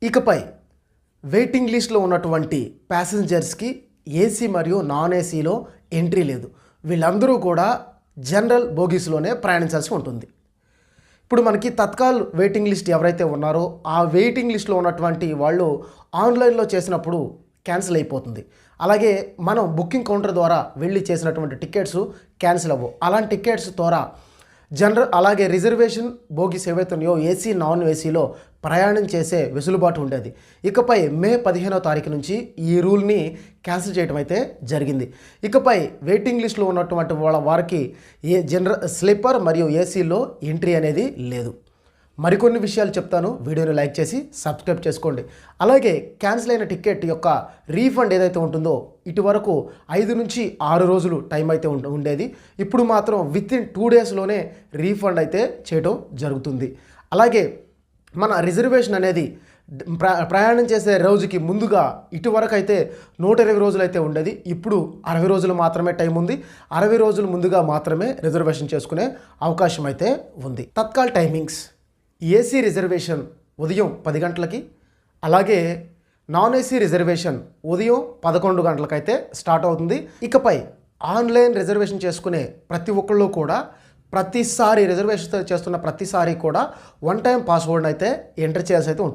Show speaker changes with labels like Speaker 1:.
Speaker 1: ఇకపై వెయిటింగ్ లిస్ట్లో ఉన్నటువంటి ప్యాసింజర్స్కి ఏసీ మరియు నాన్ ఏసీలో ఎంట్రీ లేదు. వీళ్ళందరూ కూడా జనరల్ బోగీస్లోనే ప్రయాణించాల్సి ఉంటుంది. ఇప్పుడు మనకి తత్కాల్ వెయిటింగ్ లిస్ట్ ఎవరైతే ఉన్నారో ఆ వెయిటింగ్ లిస్ట్లో ఉన్నటువంటి వాళ్ళు ఆన్లైన్లో చేసినప్పుడు క్యాన్సిల్ అయిపోతుంది. అలాగే మనం బుకింగ్ కౌంటర్ ద్వారా వెళ్ళి చేసినటువంటి టికెట్స్ క్యాన్సిల్ అవ్వవు. అలాంటి టికెట్స్ ద్వారా జనరల్ అలాగే రిజర్వేషన్ బోగీస్ ఏవైతే ఉన్నాయో ఏసీ నాన్ ఏసీలో ప్రయాణం చేసే వెసులుబాటు ఉండేది. ఇకపై మే 15వ తారీఖు నుంచి ఈ రూల్ని క్యాన్సిల్ చేయడం అయితే జరిగింది. ఇకపై వెయిటింగ్ లిస్ట్లో ఉన్నటువంటి వారికి జనరల్ స్లీపర్ మరియు ఏసీలో ఎంట్రీ అనేది లేదు. మరికొన్ని విషయాలు చెప్తాను, వీడియోని లైక్ చేసి సబ్స్క్రైబ్ చేసుకోండి. అలాగే క్యాన్సిల్ అయిన టికెట్ యొక్క రీఫండ్ ఏదైతే ఉంటుందో ఇటువరకు 5 నుంచి 6 రోజులు టైం అయితే ఉండేది. ఇప్పుడు మాత్రం వితిన్ 2 డేస్లోనే రీఫండ్ అయితే చేయడం జరుగుతుంది. అలాగే మన రిజర్వేషన్ అనేది ప్రయాణం చేసే రోజుకి ముందుగా ఇటువరకు అయితే 120 రోజులు అయితే ఉండేది. ఇప్పుడు 60 రోజులు మాత్రమే టైం ఉంది. 60 రోజులు ముందుగా మాత్రమే రిజర్వేషన్ చేసుకునే అవకాశం అయితే ఉంది. తత్కాల్ టైమింగ్స్: ఏసీ రిజర్వేషన్ ఉదయం 10 గంటలకి, అలాగే నాన్ ఏసీ రిజర్వేషన్ ఉదయం 11 గంటలకైతే స్టార్ట్ అవుతుంది. ఇకపై ఆన్లైన్ రిజర్వేషన్ చేసుకునే ప్రతి ఒక్కళ్ళు కూడా ప్రతిసారి రిజర్వేషన్ చేస్తున్న ప్రతిసారి కూడా 1 టైం పాస్వర్డ్ అయితే ఎంటర్ చేయాల్సి అయితే ఉంటుంది.